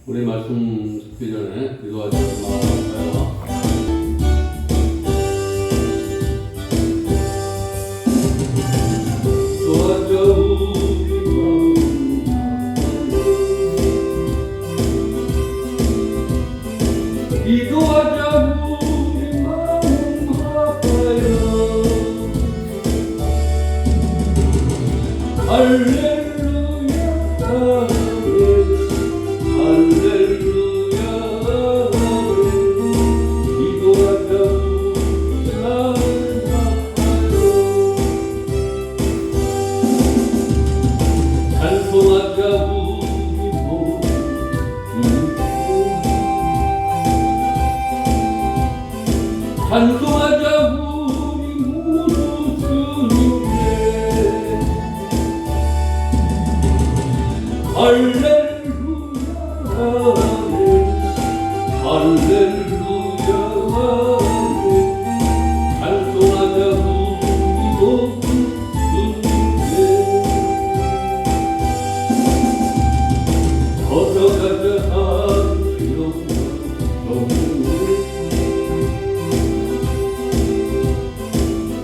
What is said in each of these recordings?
우리 말씀 듣기 전에 기도하지 마을까요? 기도하자 우리 마음, 기도하자 우리 마음 아파요. 할렐루야 찬송하자 우리 모두 주님께 할렐루야 할렐루야 찬송하자 우리 모두 주님께 걸어가자 하늘 영광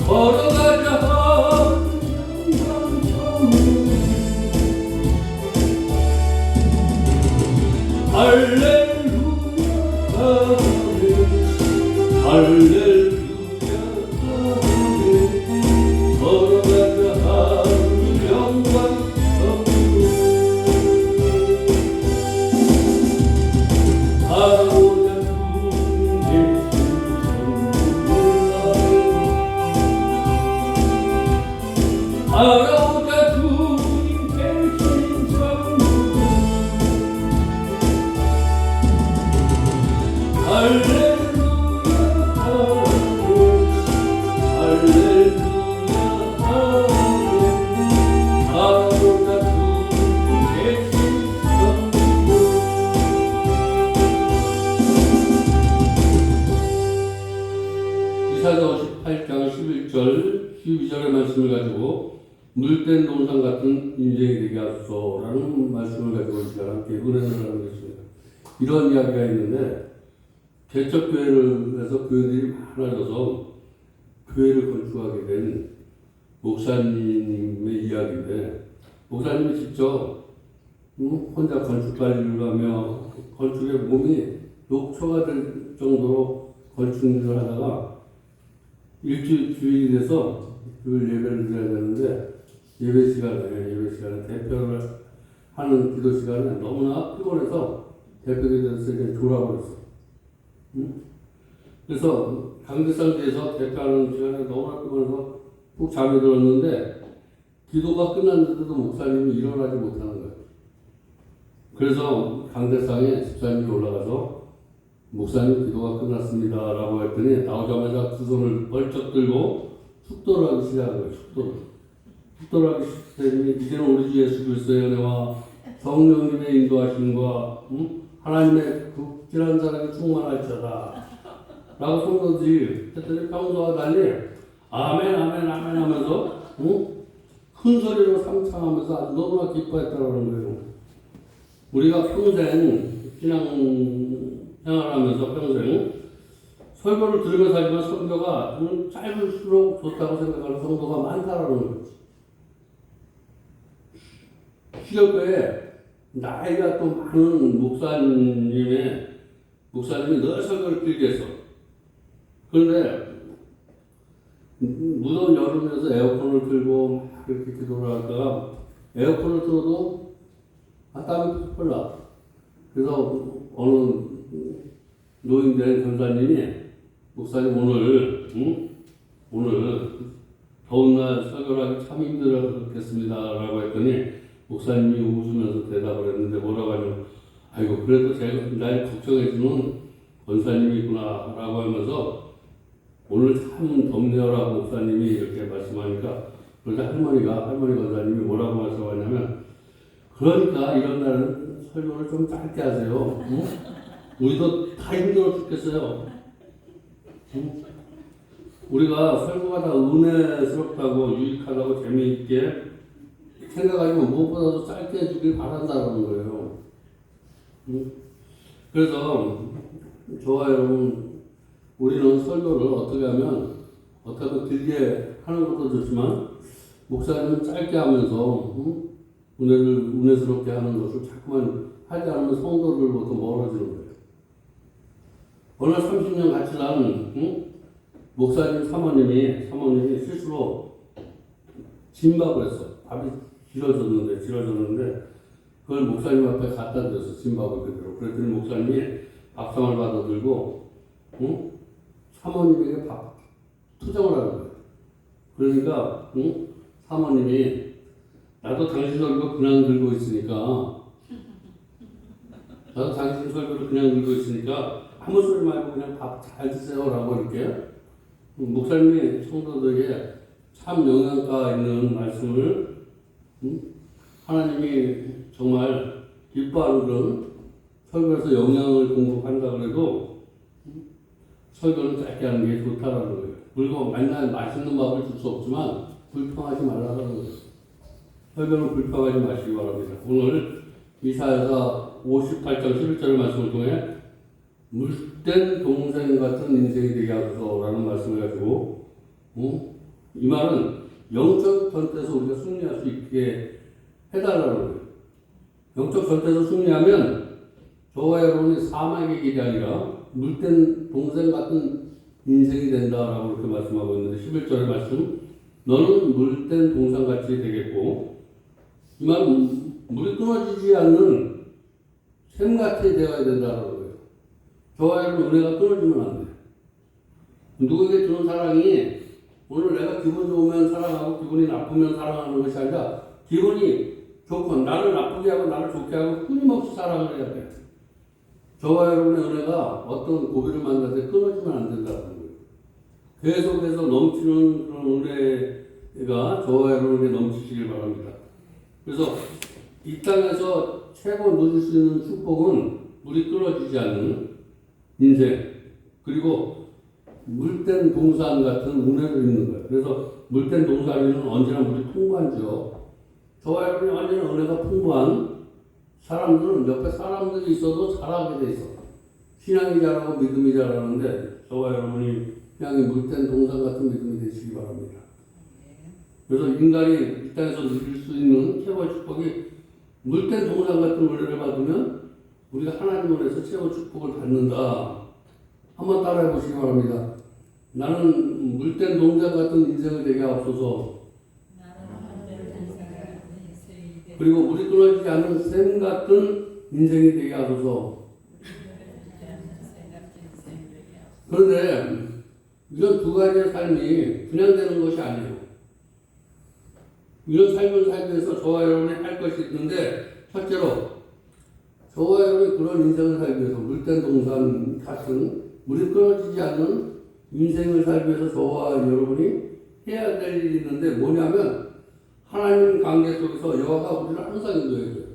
걸어가자 할렐루야 할렐루야 걸어가자 하늘 영광 바라보자 알아오자 주님 계신 천국 할렐루야 할렐루야 알아오자 주님 계신 천국. 이사야 58장 11절 12절의 말씀을 가지고 물된 동상 같은 인생이 되게 하소서라는 말씀을 가지고 제가 함께 은혜를 나누고 있습니다. 이런 이야기가 있는데 개척교회를 해서 교회들이 많아져서 교회를 건축하게 된 목사님의 이야기인데 목사님이 직접 혼자 건축 관리를 하며 건축에 몸이 녹초가 될 정도로 건축 일을 하다가 주일이 돼서 주일 예배를 드려야 되는데 예배 시간에 대표를 하는 기도 시간에 너무나 피곤해서 대표기도에서 그냥 졸아버렸어. 그래서 강대상대에서 대표하는 시간에 너무나 피곤해서 푹 잠이 들었는데 기도가 끝났는데도 목사님이 일어나지 못하는 거예요. 그래서 강대상에 집사님이 올라가서 목사님 기도가 끝났습니다 라고 했더니 나오자마자 두 손을 벌쩍 들고 축도를 하기 시작한 거예요. 축도를 하기 시작했더니 이제는 우리 주 예수 그리스도의 은혜와 성령님의 인도하심과 하나님의 극진한 사랑이 충만할지어다 라고 손들지 했더니 평소와 달리 아멘 아멘 아멘 하면서 큰 소리로 상창하면서 아주 너무나 기뻐했다는 거예요. 우리가 평생 신앙 생활하면서 평생 설교를 들으면서 하지만 설교가 짧을수록 좋다고 생각하는 성도가 많다라는 거지. 시력교에 나이가 또 많은 목사님이 늘 설교를 길게 했어. 그런데 무더운 여름에서 에어컨을 틀고 막 이렇게 기도를 하다가 에어컨을 틀어도 땀이 펄펄 나. 그래서 어느 노인된 전사님이 목사님 오늘 더운 날 설교를 하기 참 힘들었겠습니다 라고 했더니 목사님이 웃으면서 대답을 했는데 뭐라고 하냐면 아이고 그래도 날 걱정해주는 권사님이 있구나 라고 하면서 오늘 참 덥네요 라고 목사님이 이렇게 말씀하니까 그러자 할머니 권사님이 뭐라고 말씀하냐면 그러니까 이런 날은 설교를 좀 짧게 하세요. 우리도 다 힘들어 죽겠어요. 우리가 설교가 다 은혜스럽다고 유익하다고 재미있게 생각하지만 무엇보다도 짧게 해주길 바란다는 거예요. 그래서 저와 여러분, 우리는 설교를 어떻게 하면 길게 하는 것도 좋지만 목사님은 짧게 하면서 은혜스럽게 하는 것을 자꾸만 하지 않으면 성도들로부터 멀어지는 거예요. 어느 30년 같이 난 목사님 사모님이 실수로 진밥을 했어. 밥이 길어졌는데 그걸 목사님 앞에 갖다 드렸어. 진밥을 그대로. 그랬더니 목사님이 밥상을 받아들고 사모님에게 밥 투정을 하는 거예요. 그러니까 사모님이 나도 당신 설교 그냥 들고 있으니까 아무 소리 말고 그냥 밥 잘 드세요라고 이렇게 목사님이 성도들에게 참 영향가 있는 말씀을 하나님이 정말 기뻐하는 그런 설교에서 영향을 공급한다 그래도 설교는 짧게 하는 게 좋다라는 거예요. 그리고 맨날 맛있는 밥을 줄 수 없지만 불평하지 말라는 거예요. 설교는 불평하지 마시기 바랍니다. 오늘 이사야서 58장 11절 말씀을 통해 물된 동생 같은 인생이 되게 하소서라는 말씀을 가지고 이 말은 영적 전투에서 우리가 승리할 수 있게 해달라는 거예요. 영적 전투에서 승리하면 저와 여러분이 사망의 길이 아니라 물된 동생 같은 인생이 된다라고 이렇게 말씀하고 있는데 11절의 말씀 너는 물된 동상같이 되겠고 이 말은 물이 끊어지지 않는 샘같이 되어야 된다는 거예요. 저와 여러분 은혜가 끊어지면 안 돼요. 누구에게 주는 사랑이 오늘 내가 기분 좋으면 사랑하고 기분이 나쁘면 사랑하는 것이 아니라 기분이 좋고 나를 나쁘게 하고 나를 좋게 하고 끊임없이 사랑을 해야 돼요. 저와 여러분의 은혜가 어떤 고비를 만날 때 끊어지면 안 된다는 거예요. 계속해서 넘치는 그런 은혜가 저와 여러분에게 넘치시길 바랍니다. 그래서 이 땅에서 최고 누릴 수 있는 축복은 물이 끊어지지 않는 인생 그리고 물된 동산 같은 은혜를 입는 거예요. 그래서 물된 동산에는 언제나 물이 풍부한지요. 저와 여러분이 언제나 은혜가 풍부한 사람들은 옆에 사람들이 있어도 잘하게 돼 있어. 신앙이 잘하고 믿음이 잘하는데 저와 여러분이 그냥 물된 동산 같은 믿음이 되시기 바랍니다. 그래서 인간이 이 땅에서 누릴 수 있는 최고의 축복이 물된 동산 같은 은혜를 받으면 우리가 하나님 안에서 최고 축복을 받는다. 한번 따라해 보시기 바랍니다. 나는 물된 동산 같은 인생을 되게 하옵소서. 그리고 물이 끊어지지 않는 샘 같은 인생이 되게 하소서. 그런데 이런 두 가지의 삶이 그냥 되는 것이 아니에요. 이런 삶을 살기 위해서 저와 여러분이 할 것이 있는데 첫째로 저와 여러분이 그런 인생을 살기 위해서 물된 동산 같은 물이 끊어지지 않는 인생을 살기 위해서 저와 여러분이 해야 될 일이 있는데 뭐냐면 하나님 관계 속에서 여호와가 우리를 항상 인도해 줘야 돼요.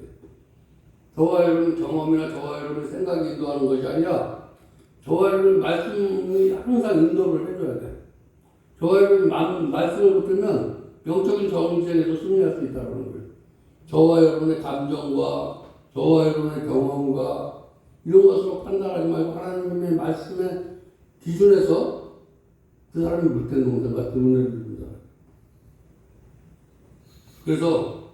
저와 여러분 경험이나 저와 여러분의 생각이 인도하는 것이 아니라 저와 여러분 말씀이 항상 인도를 해줘야 돼요. 저와 여러분 말씀을 붙들면 영적인 정쟁에서 승리할 수 있다는 거예요. 저와 여러분의 감정과 저와 여러분의 경험과 이런 것으로 판단하지 말고 하나님의 말씀의 기준에서 그 사람이 물된 동생 같은 은혜를 줍니다. 그래서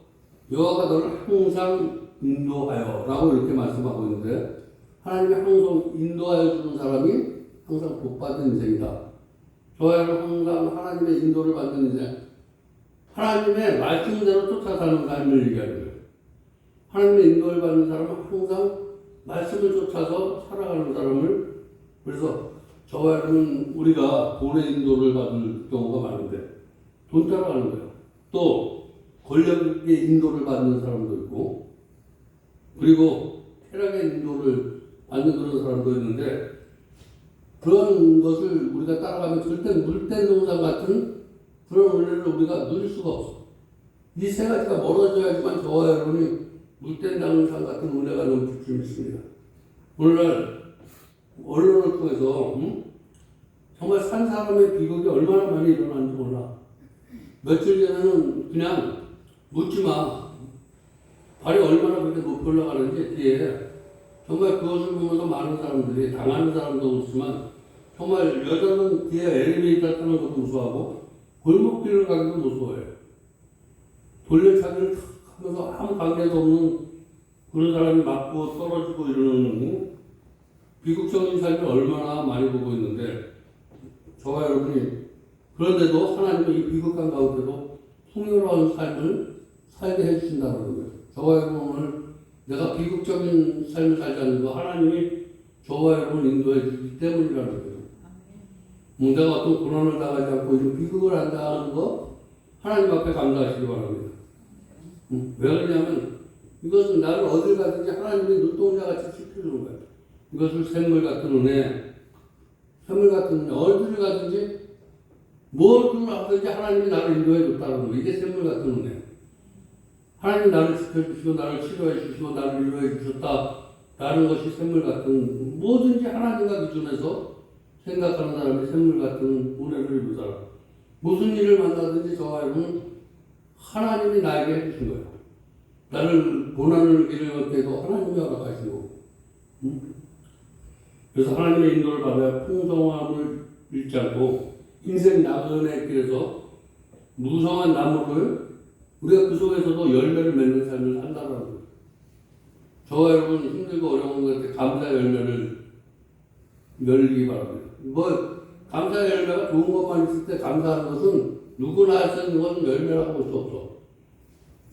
여호와가 너를 항상 인도하여 라고 이렇게 말씀하고 있는데 하나님이 항상 인도하여 주는 사람이 항상 복받은 인생이다. 저와 여러분 항상 하나님의 인도를 받는 인생, 하나님의 말씀대로 쫓아 사는 삶을 얘기하는 거예요. 하나님의 인도를 받는 사람은 항상 말씀을 쫓아서 살아가는 사람을, 그래서 저와 여러분 우리가 돈의 인도를 받을 경우가 많은데 돈 따라가는 거예요. 또 권력의 인도를 받는 사람도 있고 그리고 쾌락의 인도를 받는 그런 사람도 있는데 그런 것을 우리가 따라가면 절대 물된 동산 같은 그런 은혜를 우리가 누릴 수가 없어. 이 세 가지가 멀어져야지만 저와 여러분이 물된 동산 같은 은혜가 넘칠 수 있습니다. 오늘날 언론을 통해서 정말 산 사람의 비극이 얼마나 많이 일어나는지 몰라. 며칠 전에는 그냥 묻지 마. 발이 얼마나 그렇게 높이 올라가는지 뒤에 정말 그것을 보면서 많은 사람들이 당하는 사람도 그렇지만 정말 여자는 뒤에 엘리베이터 타는 것도 무서워하고 골목길을 가기도 무서워해요. 돌려차기를 탁 하면서 아무 관계도 없는 그런 사람이 맞고 떨어지고 이러는 비극적인 삶을 얼마나 많이 보고 있는데 저와 여러분이 그런데도 하나님은 이 비극한 가운데도 풍요로운 삶을 살게 해주신다는 거예요. 저와 여러분 오늘 내가 비극적인 삶을 살지 않는 거 하나님이 저와 여러분 인도해 주기 때문이라는 거예요. 내가 어떤 고난을 당하지 않고 이런 비극을 안 당하는 거 하나님 앞에 감사하시기 바랍니다. 왜 그러냐면 이것은 나를 어딜 가든지 하나님이 눈동자같이 지켜주는 거예요. 이것을 샘물 같은 은혜, 샘물 같은 은혜, 어딜 가든지 뭘 하든지 하나님이 나를 인도해 줬다는 거예요. 이게 샘물 같은 은혜. 하나님이 나를 지켜주시고 나를 치료해 주시고 나를 위로해 주셨다라는 것이 샘물 같은 뭐든지 하나님과 기준에서 생각하는 사람이 샘물 같은 은혜를 입은 사람. 무슨 일을 만나든지 저와 여러분 하나님이 나에게 해주신 거예요. 나를 고난을 길을 때도 하나님이 허락하시고 그래서 하나님의 인도를 받아야 풍성함을 잃지 않고 인생 나그네 길에서 무성한 나무를 우리가 그 속에서도 열매를 맺는 삶을 산다는 거예요. 저와 여러분 힘들고 어려운 것에 감사 열매를 열리기 바랍니다. 감사 열매가 좋은 것만 있을 때 감사하는 것은 누구나 할 수 있는 것은 열매라고 볼 수 없어.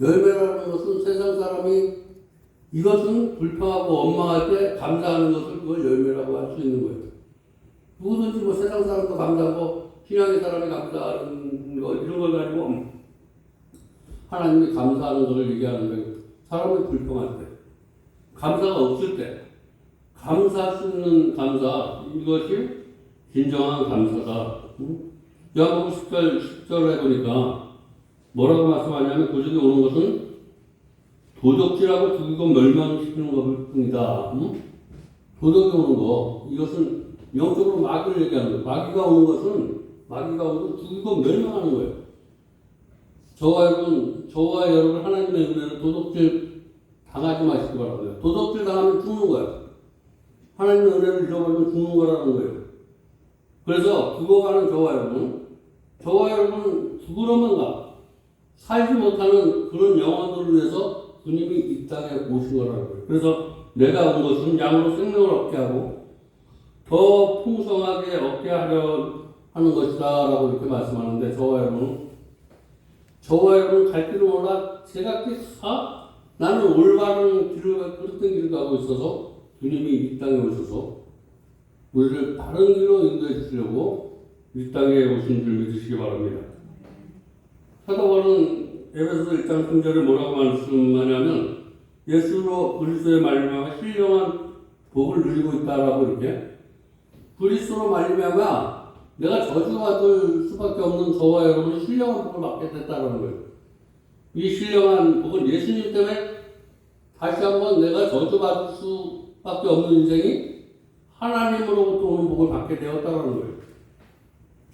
열매라는 것은 세상 사람이 이것은 불평하고 원망할 때 감사하는 것을 그걸 열매라고 할 수 있는 거예요. 누구든지 세상 사람도 감사하고 신앙의 사람이 감사하는 거 이런 걸 가지고 하나님이 감사하는 것을 얘기하는 거예요. 사람이 불평할 때, 감사가 없을 때, 감사할 수 있는 감사, 이것이 진정한 감사다. 요한복음 10절에 보니까 뭐라고 말씀하냐면 그 중에 오는 것은 도적질하고 죽이고 멸망시키는 것 뿐이다. 도적이 오는 거, 이것은 영적으로 마귀를 얘기하는 거예요. 마귀가 오는 것은 죽이고 멸망하는 거예요. 저와 여러분 하나님의 은혜는 도덕질 당하지 마시기 바랍니다. 도덕질 당하면 죽는 거야. 하나님의 은혜를 잃어버리면 죽는 거라는 거예요. 그래서 죽어가는 저와 여러분 죽으러만 가. 살지 못하는 그런 영혼들을 위해서 주님이 이 땅에 오신 거라는 거예요. 그래서 내가 온 것은 양으로 생명을 얻게 하고 더 풍성하게 얻게 하려 하는 것이다 라고 이렇게 말씀하는데 저와 여러분 갈 길을 몰라 제각기 다 나는 올바른 그릇된 길을 가고 있어서 주님이 이 땅에 오셔서 우리를 바른 길로 인도해 주시려고 이 땅에 오신 줄 믿으시기 바랍니다. 사도 바울은 에베소서 1장 3절에 뭐라고 말씀하냐면 예수로 그리스도의 말미암아 신령한 복을 누리고 있다라고 이렇게 그리스도로 말미암아 내가 저주받을 수밖에 없는 저와 여러분은 신령한 복을 받게 됐다는 거예요. 이 신령한 복은 예수님 때문에 다시 한번 내가 저주받을 수밖에 없는 인생이 하나님으로부터 오는 복을 받게 되었다는 거예요.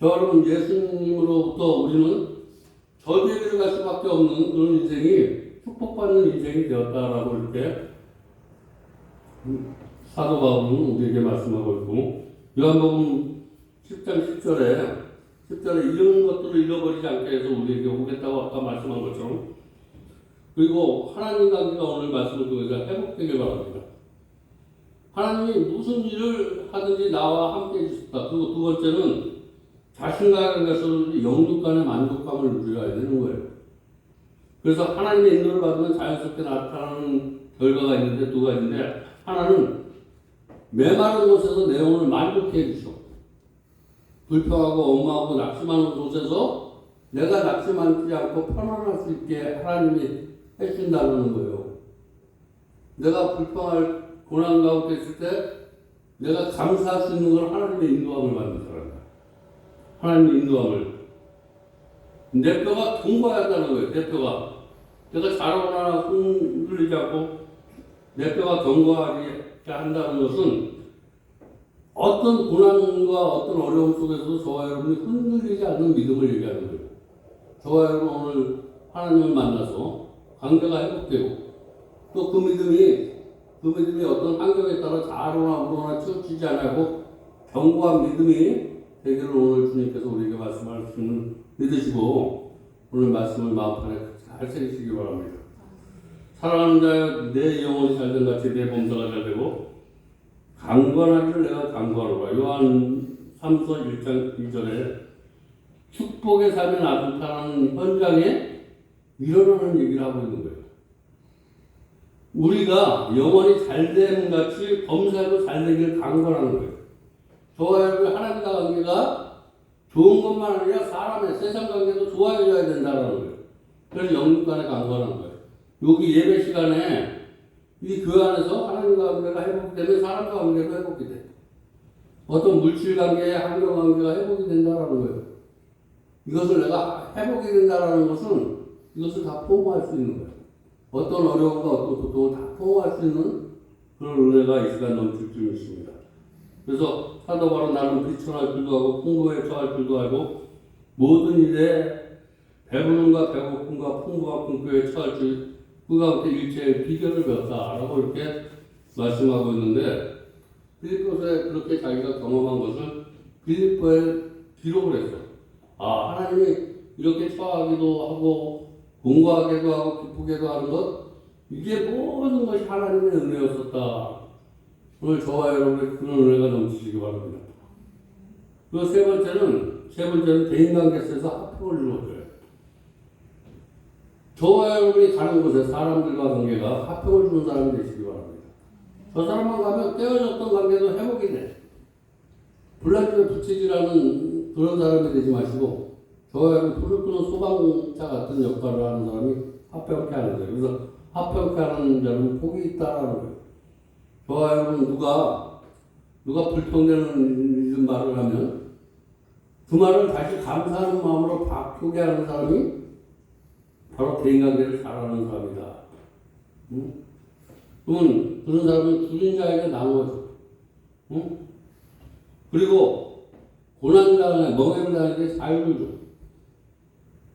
여러분 예수님으로부터 우리는 저주의 길을 갈 수밖에 없는 그런 인생이 축복받는 인생이 되었다라고 이렇게 사도 바울은 우리에게 말씀하고 있고 요한복음 10장 10절에 이런 것들을 잃어버리지 않게 해서 우리에게 오겠다고 아까 말씀한 것처럼 그리고 하나님 관계가 오늘 말씀을 통해서 회복되길 바랍니다. 하나님이 무슨 일을 하든지 나와 함께 해주셨다. 그리고 두 번째는 자신감에서 영육 간의 만족감을 누려야 되는 거예요. 그래서 하나님의 인도를 받으면 자연스럽게 나타나는 결과가 있는데 두 가지인데 하나는 메마른 곳에서 내 영혼을 만족해 해주셔. 불평하고 엉망하고 낙심하는 곳에서 내가 낙심하지 않고 편안할 수 있게 하나님이 해준다는 거예요. 내가 불평할 고난 가운데 있을 때 내가 감사할 수 있는 건 하나님의 인도함을 받는 사람이다. 하나님의 인도함을. 내 뼈가 견고해야 한다는 거예요. 내 뼈가. 내가 잘하거나 흔들리지 않고 내 뼈가 견고하게 한다는 것은 어떤 고난과 어떤 어려움 속에서도 저와 여러분이 흔들리지 않는 믿음을 얘기하는 거예요. 저와 여러분 오늘 하나님을 만나서 관계가 회복되고 또 그 믿음이 그 믿음이 어떤 환경에 따라 자로나 우로나 치우치지 않고 견고한 믿음이 되기를 오늘 주님께서 우리에게 말씀하시는 믿으시고 오늘 말씀을 마음판에 잘 새기시기 바랍니다. 사랑하는 자여 내 영혼이 잘된 같이 내 범사가 잘되고 강건하기를 내가 강구하노라. 요한 3서 1장 2절에 축복의 삶에 나타나는 현장에 일어나는 얘기를 하고 있는 거예요. 우리가 영혼이 잘됨 같이 범사에도 잘되기를 강구하는 거예요. 저와 여러분 하나님과 관계가 좋은 것만 아니라 사람의 세상 관계도 좋아져야 된다는 거예요. 그래서 영육 간에 강구하는 거예요. 여기 예배 시간에 이 교회 안에서 하나님과 관계가 회복이 되면 사람과 관계도 회복이 돼. 어떤 물질 관계, 환경 관계가 회복이 된다는 거예요. 이것을 내가 회복이 된다는 것은 이것을 다 포옹할 수 있는 거예요. 어떤 어려움과 어떤 고통을 다 포옹할 수 있는 그런 은혜가 이 시간 넘칠 줄 믿습니다. 그래서 사도 바로 나는 비천할 줄도 하고 풍부에 처할 줄도 알고 모든 일에 배부름과 배고픔과 풍부와 궁핍에 처할 줄 그 가운데 일체의 비결을 배웠다라고 이렇게 말씀하고 있는데 빌립보서에 그렇게 자기가 경험한 것을 빌립보에 기록을 했어. 아, 하나님이 이렇게 처하기도 하고 공부하기도 하고 기쁘게도 하는 것 이게 모든 것이 하나님의 은혜였었다. 오늘 저와 여러분의 그런 은혜가 넘치시기 바랍니다. 그 세 번째는 대인관계에서 합평을 이루어줘요. 저와 여러분이 가는 곳에 사람들과 관계가 합평을 주는 사람이 되시기 바랍니다. 저 사람만 가면 깨어졌던 관계도 회복이 돼. 불난집에 부채질하는 그런 사람이 되지 마시고 저와 여러분 불을 끄는 소방차 같은 역할을 하는 사람이 합평케 하는 거예요. 그래서 합평케 하는 자는 복이 있다라는 거예요. 저와 여러분 누가 불평되는 말을 하면 그 말을 다시 감사하는 마음으로 바꾸게 하는 사람이 바로 대인관계를 잘하는 사람이다. 그러면 그런 사람은 줄인 자에게 나누어줘. 그리고 고난당에 멍해당에게 자유를 줘.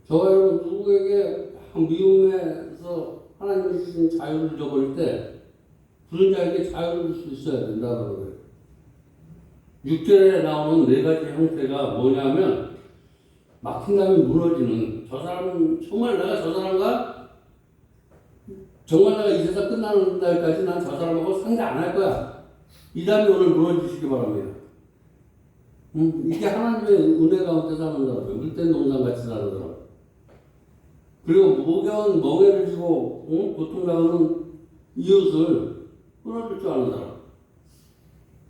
저와 여러분 누구에게 미움에서 하나님이 주신 자유를 줘버릴 때 그런 자에게 자유를 줄 수 있어야 된다는 거예요. 6절에 나오는 네 가지 형태가 뭐냐면 막힌 다음에 무너지는 저 사람은 정말 내가 저 사람과 정말 내가 이 세상 끝나는 날까지 난 저 사람하고 상대 안 할 거야. 이 다음에 오늘 무너지시기 바랍니다. 이게 하나님의 은혜 가운데 사는 사람이에요. 물된 동산같이 사는 사람. 그리고 모견 멍해를 지고 고통당하는 이웃을 끊어줄 줄 아는 사람.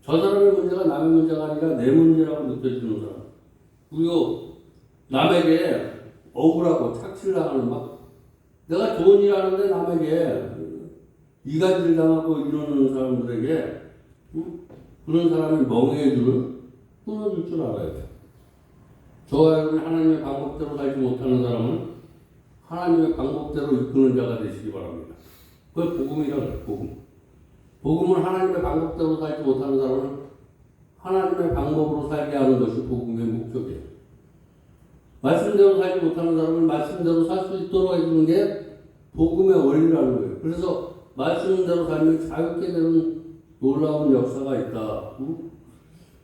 저 사람의 문제가 남의 문제가 아니라 내 문제라고 느껴지는 사람. 그리고 남에게 억울하고 착취를 당하는 막 내가 좋은 일 하는데 남에게 이간질 당하고 이러는 사람들에게 그런 사람이 멍해주는 끊어줄 줄 알아야 돼. 저와 여러분이 하나님의 방법대로 살지 못하는 사람은 하나님의 방법대로 이끄는 자가 되시기 바랍니다. 그게 복음이라고 해요. 복음은 하나님의 방법대로 살지 못하는 사람은 하나님의 방법으로 살게 하는 것이 복음의 목적이에요. 말씀대로 살지 못하는 사람은 말씀대로 살 수 있도록 해주는 게 복음의 원리라는 거예요. 그래서 말씀대로 살면 자유케 되는 놀라운 역사가 있다.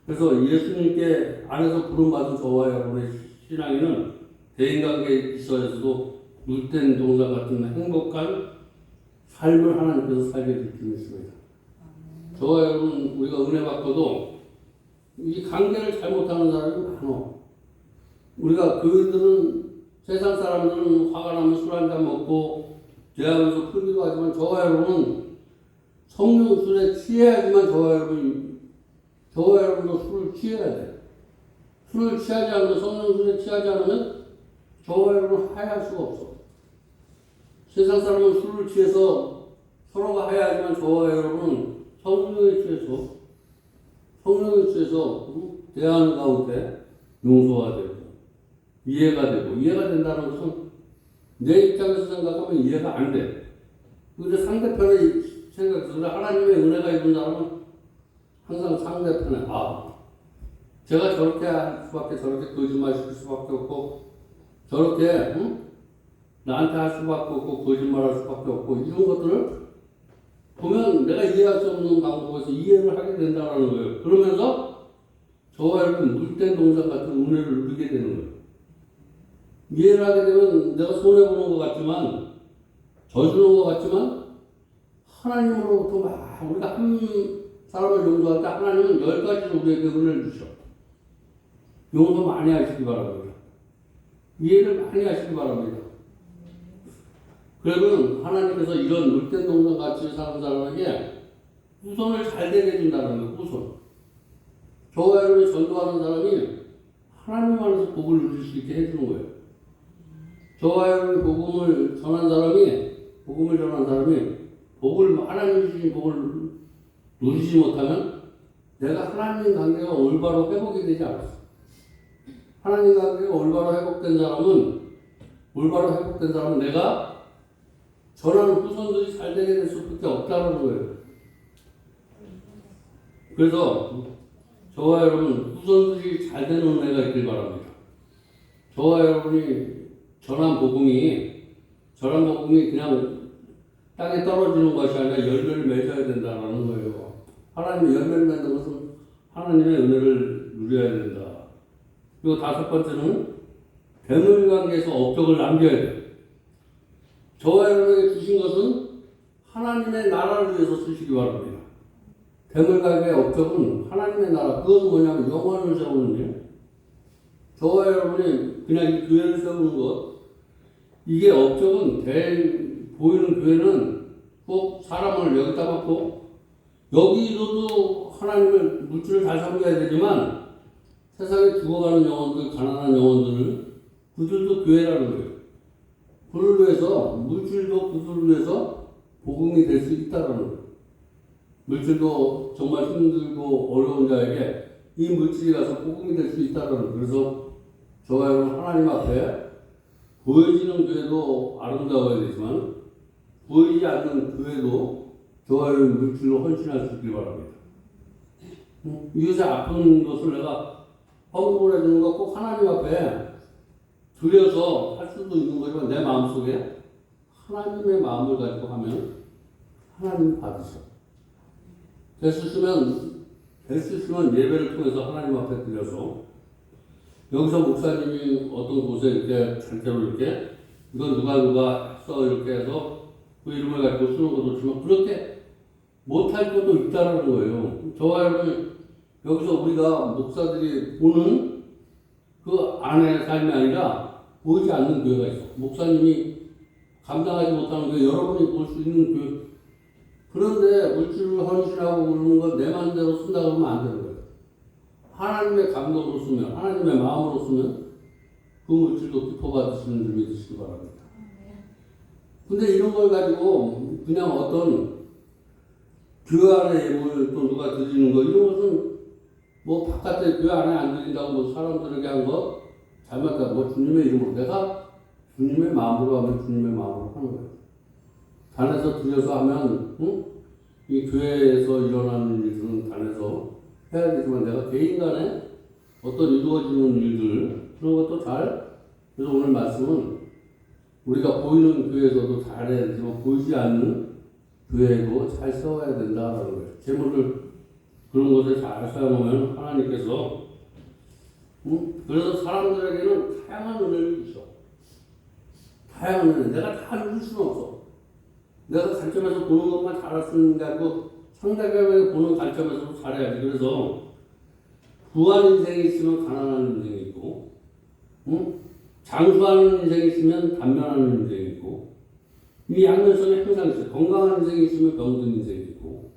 그래서 예수님께 안에서 부름받은 저와 여러분의 신앙에는 대인관계에 있어서도 물된 동산 같은 행복한 삶을 하나님께서 살게 될 줄 믿습니다. 저와 여러분 우리가 은혜 받고도 이 관계를 잘못하는 사람이 많아. 우리가 교인들은 세상 사람들은 화가 나면 술 한잔 먹고 대하면서 풀기도 하지만 저와 여러분은 성령 술에 취해야지만 저와 여러분도 술을 취해야 돼. 술을 취하지 않으면 성령 술에 취하지 않으면 저와 여러분은 하야할 수가 없어. 세상 사람은 술을 취해서 서로가 하야하지만 저와 여러분은 성령에 취해서 대하는 가운데 용서가 되고 이해가 된다는 것은 내 입장에서 생각하면 이해가 안 돼. 근데 상대편의 생각에서 하나님의 은혜가 있는 사람은 항상 상대편에 제가 저렇게 할 수밖에 저렇게 거짓말 시킬 수밖에 없고 저렇게 나한테 할 수밖에 없고 거짓말 할 수밖에 없고 이런 것들을 보면 내가 이해할 수 없는 방법에서 이해를 하게 된다는 거예요. 그러면서 저와 여러분 물된 동상 같은 은혜를 누리게 되는 거예요. 이해를 하게 되면 내가 손해보는 것 같지만, 져주는 것 같지만, 하나님으로부터 막 우리가 한 사람을 용서할 때 하나님은 10가지로 우리에게 은혜를 주셔. 용서 많이 하시기 바랍니다. 이해를 많이 하시기 바랍니다. 그러면 하나님께서 이런 물된 동상 같이 사는 사람에게 후손을 잘 되게 해준다는 거예요. 후손. 저와 여러분이 전도하는 사람이 하나님 안에서 복을 누릴 수 있게 해주는 거예요. 저와 여러분이 복음을 전한 사람이 하나님 주신 복을 누리지 못하면 내가 하나님 관계가 올바로 회복이 되지 않았어. 하나님 관계가 올바로 회복된 사람은 내가 전하는 후손들이 잘 되게 될 수밖에 없다는 거예요. 그래서 저와 여러분 후손들이 잘 되는 은혜가 있길 바랍니다. 저와 여러분이 전한 복음이 그냥 땅에 떨어지는 것이 아니라 열매를 맺어야 된다는 거예요. 하나님의 열매를 맺는 것은 하나님의 은혜를 누려야 된다. 그리고 5번째는 대물 관계에서 업적을 남겨야 돼요. 저와 여러분에게 주신 것은 하나님의 나라를 위해서 쓰시기 바랍니다. 대물 관계의 업적은 하나님의 나라, 그것은 뭐냐면 영원을 세우는 일. 저와 여러분이 그냥 이 교회를 세우는 것, 이게 업적은 보이는 교회는 꼭 사람을 여기다 놓고 여기서도 하나님의 물질을 잘 섬겨야 되지만 세상에 죽어가는 영혼들, 가난한 영혼들을 그들도 교회라는 거예요. 그를 위해서 물질도 그들을 위해서 복음이 될 수 있다는 거예요. 물질도 정말 힘들고 어려운 자에게 이 물질이 가서 복음이 될 수 있다는 거예요. 그래서 저와 여러분 하나님 앞에 보여지는 교회도 아름다워야 되지만 보이지 않는 교회도 저와 여러분 물질로 헌신할 수 있길 바랍니다. 이웃에 아픈 것을 내가 헌금을 해주는 거 꼭 하나님 앞에 드려서 할 수도 있는 거지만 내 마음속에 하나님의 마음을 가지고 하면 하나님 받으셔. 될 수 있으면 예배를 통해서 하나님 앞에 드려서 여기서 목사님이 어떤 곳에 이렇게 단체로 이렇게 이건 누가 했어 이렇게 해서 그 이름을 가지고 쓰는 것도 좋지만 그렇게 못할 것도 있다는 거예요. 저와 여러분 여기서 우리가 목사들이 보는 그 안의 삶이 아니라 보이지 않는 교회가 있어. 목사님이 감당하지 못하는 교회, 여러분이 볼 수 있는 교회. 그런데 물질을 헌신하고 그러는 건 내 마음대로 쓴다 그러면 안 되는 거예요. 하나님의 감동으로 쓰면, 하나님의 마음으로 쓰면 그 물질도 기뻐받으시는 줄 믿으시기 바랍니다. 근데 이런 걸 가지고 그냥 어떤 교회 안에 예물 또 누가 드리는 거 이런 것은 뭐 바깥에 교회 안에 안 드린다고 뭐 사람들에게 한 거 잘못다 뭐 주님의 이름으로 내가 주님의 마음으로 하면 주님의 마음으로 하는 거예요. 단에서 드려서 하면 이 교회에서 일어나는 일들은 단에서 해야 되지만 내가 개인 간에 어떤 이루어지는 일들 그런 것도 그래서 오늘 말씀은 우리가 보이는 교회에서도 잘해야 되지만 보이지 않는 교회도 잘 세워야 된다라는 거예요. 재물을 그런 것에 잘 사용하면 하나님께서 그래서 사람들에게는 다양한 은혜를 주셔. 다양한 은혜. 내가 다 누릴 수는 없어. 내가 관점에서 보는 것만 잘할 수 있는 게 아니고 상대방에게 보는 관점에서도 잘해야지. 그래서 부한 인생이 있으면 가난한 인생이 있고 장수하는 인생이 있으면 단면하는 인생이 있고 이 양면성이 항상 있어요. 건강한 인생이 있으면 병든 인생이 있고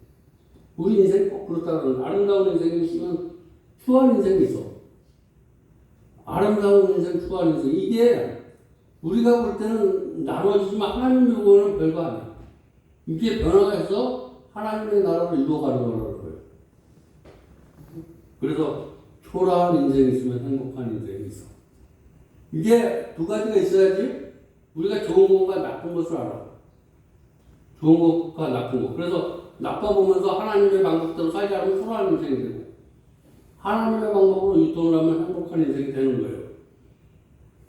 우리 인생이 꼭 그렇다는 아름다운 인생이 있으면 추한 인생이 있어. 아름다운 인생, 추한 인생 이게 우리가 볼 때는 나눠지지만 하나님이 보고는 별거 아니야. 이게 변화해서 하나님의 나라를 이루어가는 거라는 거예요. 그래서 초라한 인생이 있으면 행복한 인생이 있어. 이게 두 가지가 있어야지 우리가 좋은 것과 나쁜 것을 알아. 좋은 것과 나쁜 것. 그래서 나빠보면서 하나님의 방법대로 살지 않으면 초라한 인생이 되고 하나님의 방법으로 유통을 하면 행복한 인생이 되는 거예요.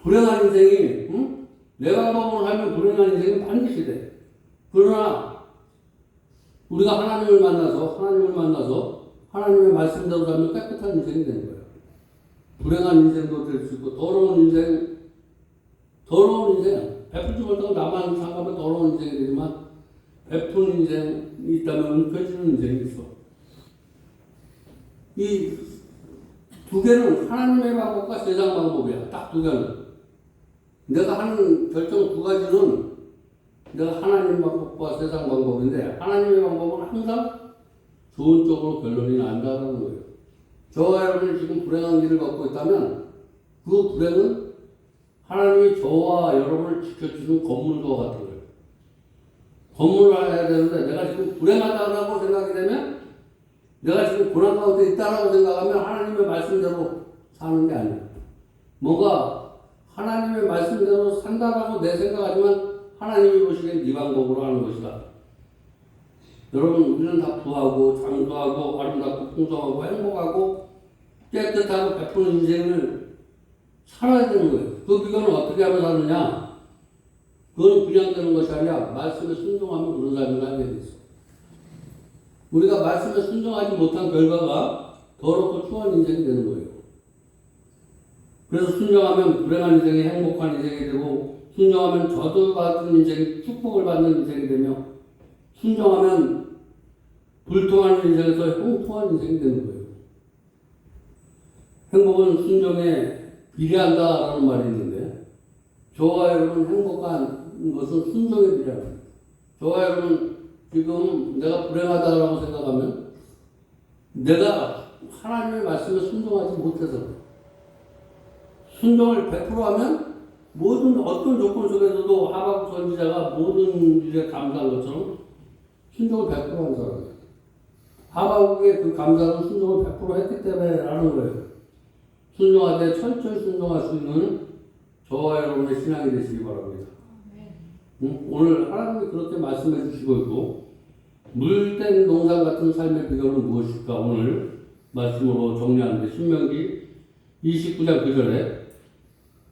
불행한 인생이 내 방법으로 살면 불행한 인생은 반드시 돼. 그러나 우리가 하나님을 만나서 하나님의 말씀대로 살면 깨끗한 인생이 되는 거예요. 불행한 인생도 될 수 있고 더러운 인생, 베풀지 못하고 나만 상하면 더러운 인생이 되지만 베푸는 인생이 있다면 움켜쥐는 인생이 있어. 이 두 개는 하나님의 방법과 세상 방법이야. 딱 두 개는. 내가 하는 결정 두 가지는 내가 하나님 방법과 세상 방법인데 하나님의 방법은 항상 좋은 쪽으로 결론이 난다는 거예요. 저와 여러분이 지금 불행한 길을 걷고 있다면 그 불행은 하나님이 저와 여러분을 지켜주는 건물과 같은 거예요. 건물을 해야 되는데 내가 지금 불행하다고 생각이 되면 내가 지금 고난 가운데 있다라고 생각하면 하나님의 말씀대로 사는 게 아니야. 뭔가 하나님의 말씀대로 산다라고 내 생각하지만 하나님이 보시기엔 네 방법으로 하는 것이다. 여러분 우리는 다 부하고 장수하고 아름답고 풍성하고 행복하고 깨끗하고 베푸는 인생을 살아야 되는 거예요. 그 비결은 어떻게 하면 사느냐? 그건 그냥 되는 것이 아니라 말씀에 순종하면 그런 삶을 살게 돼 있어. 우리가 말씀에 순종하지 못한 결과가 더럽고 추한 인생이 되는 거예요. 그래서 순종하면 불행한 인생이 행복한 인생이 되고 순종하면 저주받은 인생이 축복을 받는 인생이 되며 순종하면 불통한 인생에서 형통한 인생이 되는 거예요. 행복은 순종에 비례한다라는 말이 있는데 저와 여러분 행복한 것은 순종에 비례합니다. 저와 여러분 지금 내가 불행하다라고 생각하면 내가 하나님의 말씀에 순종하지 못해서 순종을 100% 하면 모든 어떤 조건 속에서도 하박국 선지자가 모든 일에 감사한 것처럼 순종을 100% 한 사람이에요. 하박국의 그 감사는 순종을 100% 했기 때문에 라는 거예요. 순종하되 철저히 순종할 수 있는 저와 여러분의 신앙이 되시기 바랍니다. 오늘 하나님이 그렇게 말씀해 주시고 있고 물된 농산 같은 삶의 비결은 무엇일까? 오늘 말씀으로 정리하는데 신명기 29장 9절에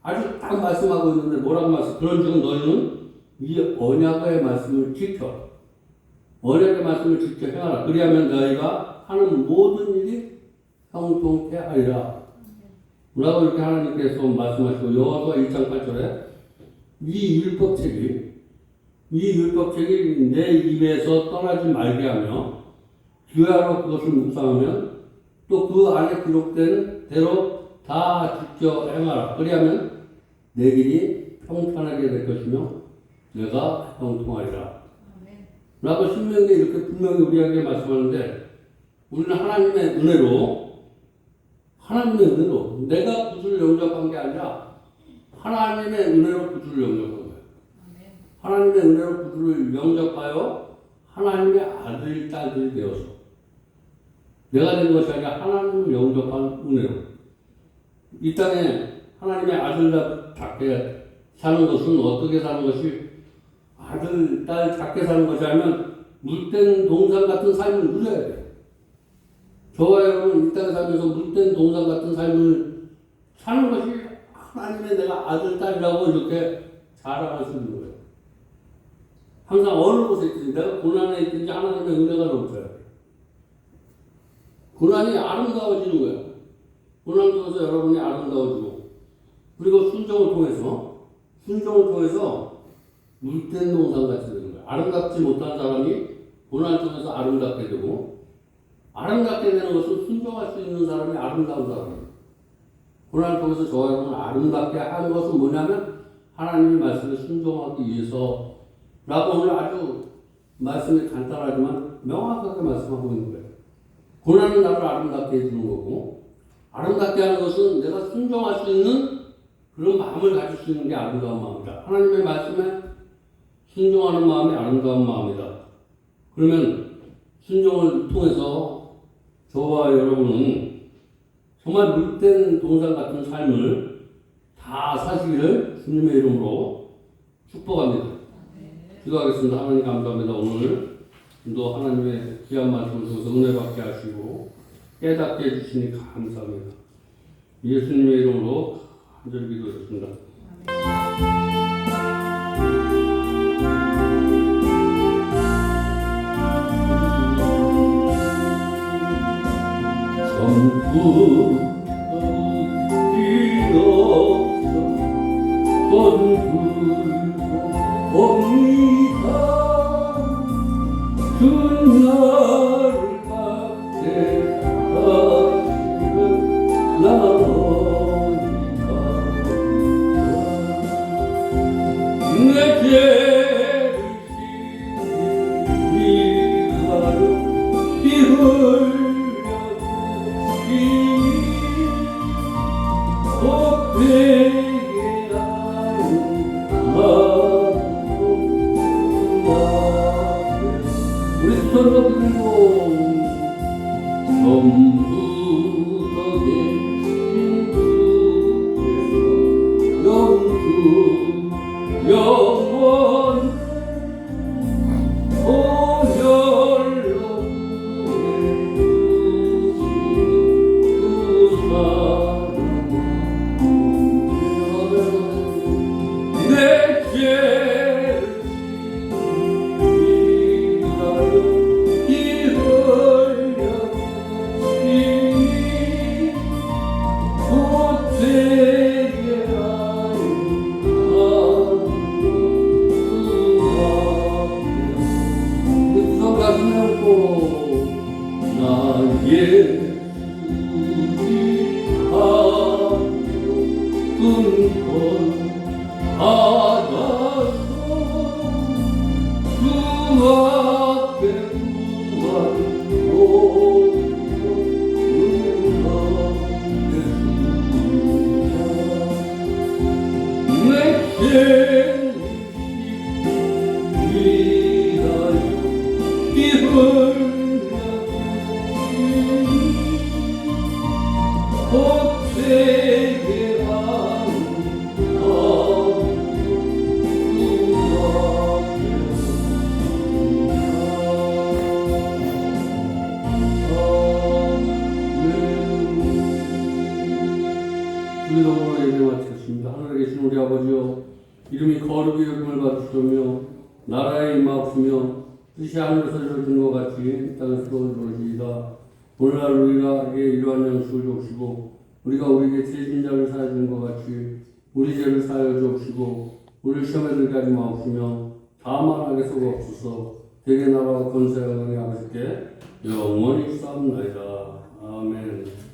아주 딱 말씀하고 있는데 뭐라고 말씀? 그런 중 너희는 이 언약의 말씀을 지켜 언약의 말씀을 지켜 행하라. 그리하면 너희가 하는 모든 일이 형통케 하리라. 라고 이렇게 하나님께서 말씀하시고 여호수아 1장 8절에 이 율법책이 내 입에서 떠나지 말게 하며 주야로 그것을 묵상하면 또 그 안에 기록된 대로 다 지켜 행하라. 그리하면 내 길이 평탄하게 될 것이며 내가 형통하리라. 라고 신명기에 이렇게 분명히 우리에게 말씀하는데 우리는 하나님의 은혜로 내가 구주를 영접한 게 아니라 하나님의 은혜로 구주를 영접한 거예요. 하나님의 은혜로 구주를 영접하여 하나님의 아들, 딸들이 되어서 내가 된 것이 아니라 하나님을 영접한 은혜로 이 땅에 하나님의 아들답게 사는 것은 어떻게 사는 것이 아들, 딸 작게 사는 것이 아니면 물된 동산 같은 삶을 누려야 돼요. 저와 여러분 이 땅에 살면서 물된 동산 같은 삶을 사는 것이 하나님의 내가 아들, 딸이라고 이렇게 자랑할 수 있는 거예요. 항상 어느 곳에 있든지 내가 고난에 있든지 하나님의 은혜가 넘쳐야 돼요. 고난이 아름다워지는 거예요. 고난 통해서 여러분이 아름다워지고 그리고 순종을 통해서 물된 동산같이 되는 거예요. 아름답지 못한 사람이 고난 통해서 아름답게 되고 아름답게 되는 것은 순종할 수 있는 사람이 아름다운 사람이에요. 고난을 통해서 저와 여러분을 아름답게 하는 것은 뭐냐면 하나님의 말씀에 순종하기 위해서 라고 오늘 아주 말씀이 간단하지만 명확하게 말씀하고 있는 거예요. 고난은 나를 아름답게 해주는 거고 아름답게 하는 것은 내가 순종할 수 있는 그런 마음을 가질 수 있는 게 아름다운 마음이다. 하나님의 말씀에 순종하는 마음이 아름다운 마음이다. 그러면 순종을 통해서 저와 여러분은 정말 물된 동산 같은 삶을 다 사시기를 주님의 이름으로 축복합니다. 기도하겠습니다. 하나님 감사합니다. 오늘도 하나님의 귀한 말씀을 통해서 은혜 받게 하시고 깨닫게 해주시니 감사합니다. 예수님의 이름으로 간절히 기도했습니다. 계십니다. 하늘에 계신 우리 아버지여, 이름이 거룩히 여김을 받으시며 나라에 임하옵시며 뜻이 하늘에서 이루어진 것 같이 이 땅에서도 이루어지이다. 오늘날 우리가 이러한 양식을 주옵시고 우리가 우리에게 죄진 자를 사하여 준 것 같이 우리 죄를 사하여 주옵시고 우리를 시험에 들게 하지 마옵시며 다만 악에서 구하옵소서. 대개 나라와 권세가 너희 아버지께 영원히 있사옵나이다. 아멘.